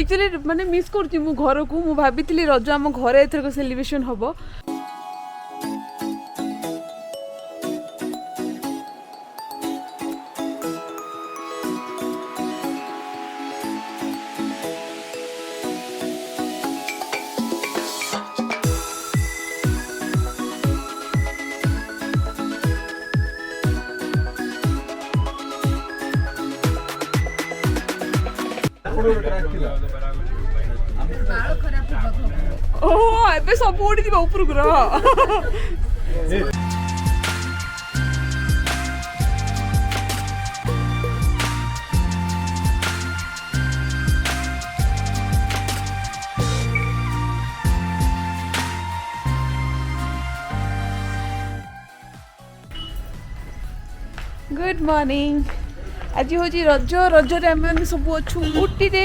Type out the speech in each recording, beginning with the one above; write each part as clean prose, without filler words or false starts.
Actually माने miss करती मु घर को मु भाभी रज आम घर एथरक सेलिब्रेशन हम ओह एबे सब उड़ी दिबा ऊपर को गुड मॉर्निंग आज हूँ रज रजरे आम सब अच्छु ऊटी रे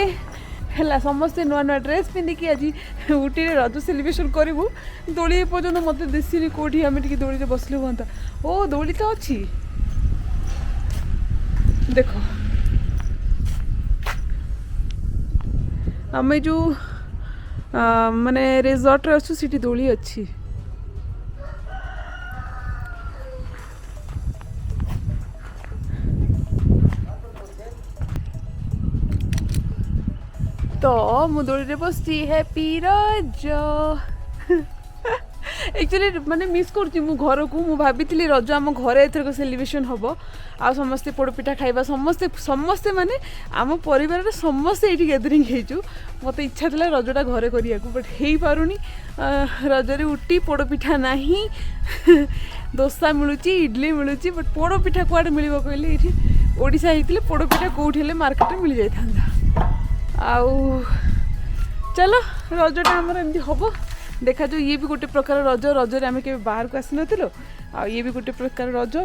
है समस्ते नुआ नुआ ड्रेस पिंधिकी आज ऊटी रे रज सेलिब्रेशन करूँ दोली पर्यटन मत देसी कौटी आम टे दोली बसले हाँ ओ दोली तो अच्छी देख आम जो माने रिजॉर्ट रे अच्छु सीटी दोली अच्छी तो मुदोली बसती हैप्पी रज एक्चुअली माने मिस करती मु घर को मु भाभी रज आम घर एथरक सेलिब्रेशन हम आ समस्ते पोड़पिठा खाइबा समस्ते समस्ते माने आम परिवार समस्ते ये गैदरिंग होइछु मत इच्छा था रजटा घरे करिया बट हो पारुनी रजरे उठी पोड़पिठा नाही डोसा मिलूची इडली मिलूची बट पोड़पिठा कुआडे मिलिबो कहले एठी ओडिसा हेतिले पोड़पिठा कोठी हेले मार्केट में मिल जाय थांदा आउ चलो रजटा आमर एमती हम देखा जो ये भी गोटे प्रकार रज रजरे आम के बाहर को आसी नथिलो आ ये भी गोटे प्रकार रज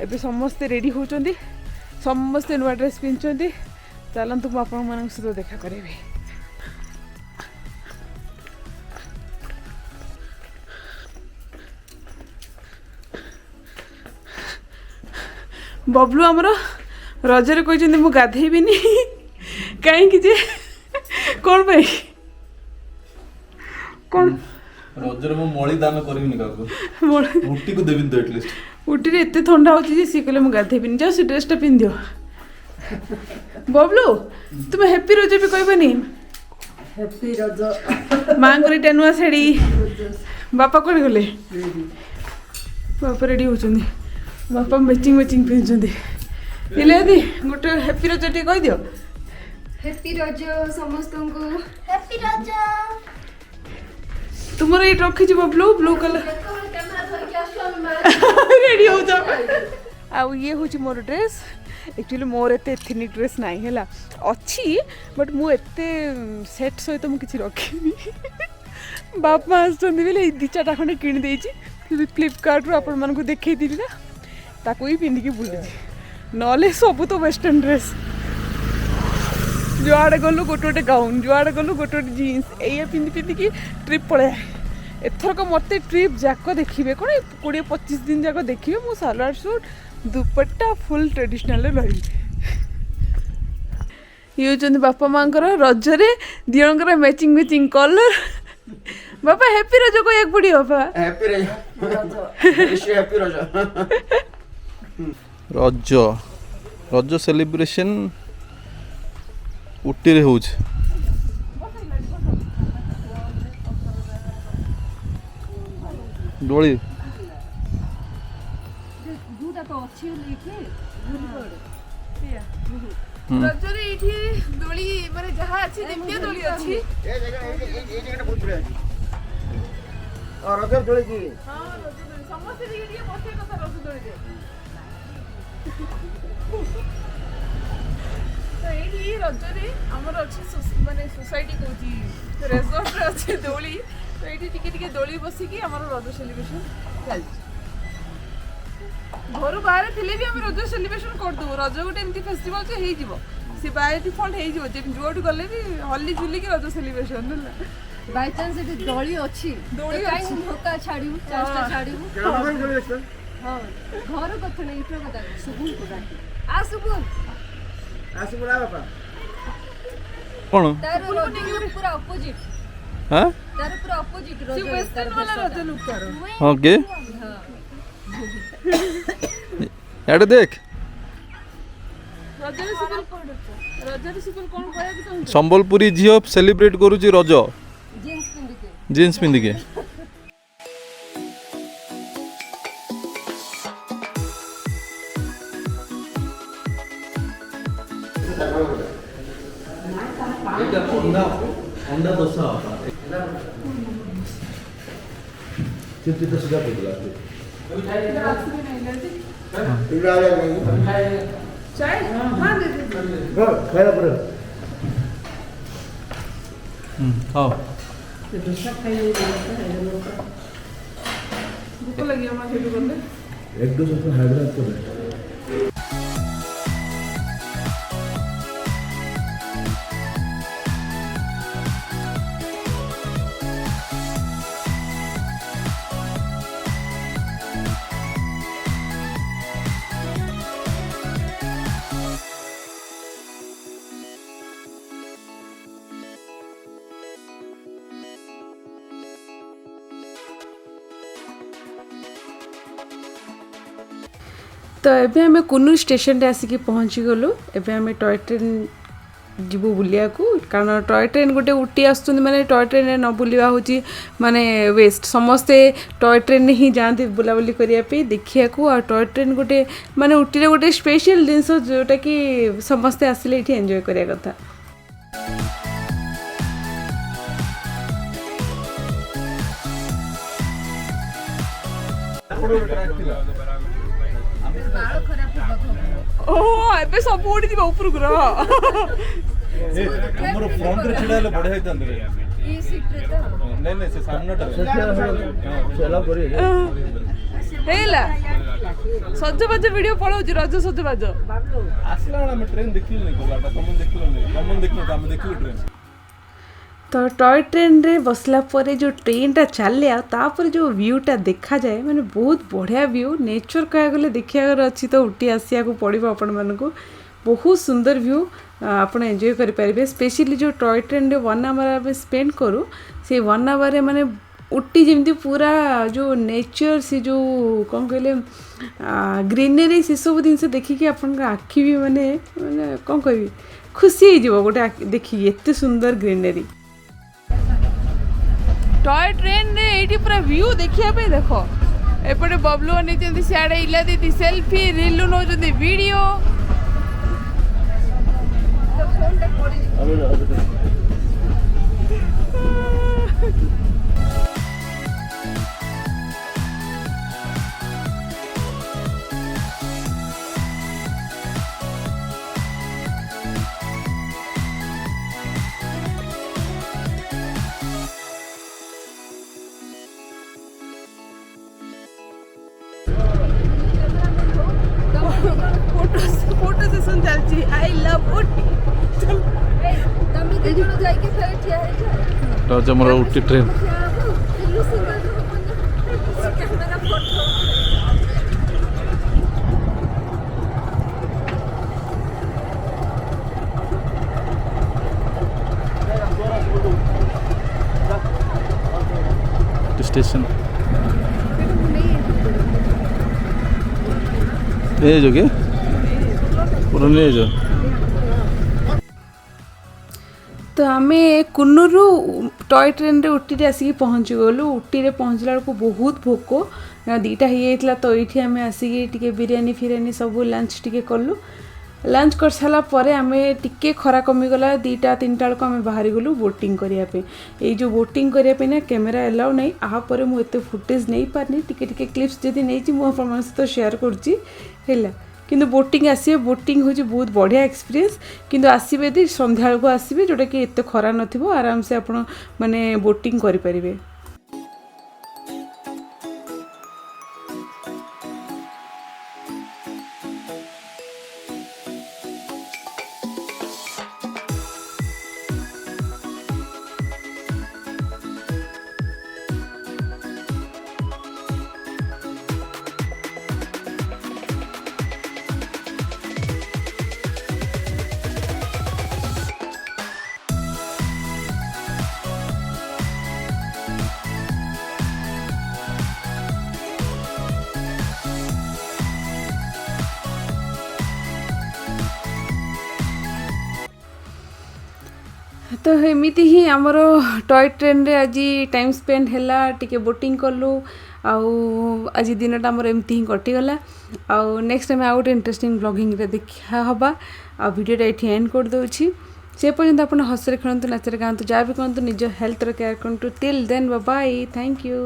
एबे समस्ते रेडी होचंदी समस्ते नुआ ड्रेस पिंचंदी चलंतु मु आपन मानक सहित देखा करेबी बबलू आमर रजरे कहचंदी मु गाधेबिनी कहीं जे कौन भाई कौन रजरे मो मळी दान करबिनी काको उटी को देबिन तो एटलीस्ट उटी रे एते ठंडा होची जे सी कहले मु गाधेबिनी जाओ से ड्रेसटा पिन दियो बबलू तुम हैप्पी रज भी कहबनी हैप्पी रज मां को टेनुआ साड़ी बापा कोन गले बापा रेडी होचंदी बापा मैचिंग मैचिंग पिनचंदी इले दी गोटे हैप्पी रज टी कह दियो हैप्पी रज समस्त को हैप्पी रज तुमर ये रखी जी ब्लू ब्लू कलर रेडी हो जा आ ये होची मोर ड्रेस एक्चुअली मोर एते एथनिक ड्रेस नाही हैला अच्छी बट मु एते सेट सहित मु किछि रखिनी बापा आसचंदी बेले दी चाटा खंडे किन देइची फ्लिपकार्ट रो आपण मन को देखै दिली ना ताको ही पिंदी के बुले नले सब तो वेस्टर्न ड्रेस जुआड़े गलु गोटे गोटे गाउन जुआड़े गलु गोटे गोटे जीन्स ये पिंधि पिंधिकी ट्रिप पड़े एथरक मत ट्रिप जाक देखिए कौन 20-25 दिन जाक देखिए मु सलवार सूट दुपट्टा फुल ट्रेडिशनल रही ये होचंदी बापा माँ रजरे दिजणकर मैचिंग मैचिंग कलर बापा हैप्पी रज को एक पड़ी बापा हैप्पी रज हैप्पी रज रज रज सेलिब्रेशन उटी रे होछ डोली दूटा तो अच्छी लेके दूरी पड़े रजरे इठी दोली माने जहा अछि नित्य दोली अछि ए जगह बहुत बड़े अछि और रज दोली की हां रज दोली समस्त दिगे बसे कथा रज दोली दे तो ये रजरे आमर अच्छी माने सोसाइटी कहूँ रेजर्ट रे अच्छे दोली तो ये टिके दोली बसिकी आमर रज सेलिब्रेशन चल घर बाहर थिले भी आम रज सेलिब्रेशन करदेबू रज गोटे एमती फेस्टिवल जे हेई जिवो से बाय डिफॉल्ट हेई जिवो जे जोड गले भी हल्ली झुली की रज सेलिब्रेशन होला बाय चांस एटी दोली अछि दोली काई धोका छाड़िबू चांसटा छाड़िबू हां घर कथा नै इतो कथा सुबुन को डाकी आ सुबुन आसु बोला बापा कौन तार रज पूरा ऑपोजिट हाँ तार पूरा ऑपोजिट से रज वेस्टर्न वाला रज लुक करो हाँ के यार देख रजरे सिंपल कौन कहया कि तुम संबलपुरी झील सेलिब्रेट करूची रज जींस पिंद के जीन्स पिंधि के अंडा दोसा चिप्स तो सीधा बोला चाय हां दे दे खाया पर खाओ भूख लगी हमारे शेड्यूल करने एक दो सौ हैदराबाद को तो एबे आमे कुन्नूर स्टेशन रे आसिक पहुँची गलु एबे आमे टॉय ट्रेन जीवु बुलिया को कारण टॉय ट्रेन गोटे उटी आसुचंदी माने टॉय ट्रेन रे न बुलिया होची माने वेस्ट समस्ते टॉय ट्रेन ही जाती बुलाबुली करिया पे देखिया को आ टॉय ट्रेन गोटे माने उटी रे गोटे स्पेशल जिनस जोटा कि समस्ते आसिले इठी एन्जॉय करिया कथा बाल खराब होबा ओ एबे सब उडी दिबा ऊपर ग्रह हमरो फ्रंट रे छिड़ा ले बढ़िया हितंद रे ई सीट रे तो नहीं नहीं से सामने टा चला करी हेला सजबाज वीडियो पळौची रज सजबाज आसला हम ट्रेन देखिल नहीं गोलाटा तुम देखिलो नहीं हम देखिलो हम देखिलो ट्रेन तो टॉय ट्रेन रे बसला परे जो ट्रेनटा चले तापर जो व्यूटा देखा जाए माने बहुत बढ़िया व्यू नेचर कह गले देखियार अच्छी तो उठी आसिया को पड़ो आपण मानक बहुत सुंदर व्यू आपण एंजॉय करि परिबे स्पेशली जो टॉय ट्रेन रे 1 आवर आम स्पेंड करू से 1 आवर माने उठी जमी पूरा जो नेचर से जो कौन कहले ग्रीनरी से सब जिन देखिकी आपण आखि भी माने माने कौन कहबी खुशी हो गोटे देखिए एत सुंदर ग्रीनरी टॉय ट्रेन रे एटी पूरा व्यू देखिया पे देखो एपटे बबलू नहीं सियाड़े इला दीदी सेल्फी रीलू नौ वीडियो फोटो सेशन चलती आई लव उटी तमी दे जण जाई के फेर ठिया हे जा रज मोर उठी ट्रेन इल्लू सिंगल रो कैमरा फोटो स्टेशन ए जो के पुराने जो तो आम कुन्नूर टॉय ट्रेन रे उटी रे आसिक पहुँची गलु उटी रे पहुँचला बेलू बहुत भोक 2टा हो जाता तो ये आम आसिक टिके बिरियानी फिरियानी सब लंच टिके कलु लंच कर सारा पर आम टिके खरा कमिगला 2टा 3टा बेलू आम बाहरी गलु बोटिंग करने ये जो बोटिंग करने ना कैमेरा एलाउ नहीं आपर मुझे फुटेज नहीं पारनी टिके टिके क्लिप्स जदि नहीं मुझे सहित शेयर करुच्ची किंतु बोटिंग आसवे बोटिंग हूँ बहुत बढ़िया एक्सपीरियंस किंतु आसवे यदि संध्या को आसवे जोटा कि एत खरा नथिबो आराम से आपण माने बोटिंग करि परिबे। तो एमती ही आमर टॉय ट्रेन रे आज टाइम स्पेंड है टिके बोटिंग कलु आज दिनटा आमर एमती ही कटिगला आउ नेक्स्ट टाइम आउ गोटे इंटरेस्टिंग ब्लॉगिंग रे देखा हबा आ वीडियोटा ये एंड कर दूची से पर्यंत आप हसरे खेलतु नाचरे गाँतु जहाँ भी कहतु निज हेल्थ केयर करूँ till then bye thank you.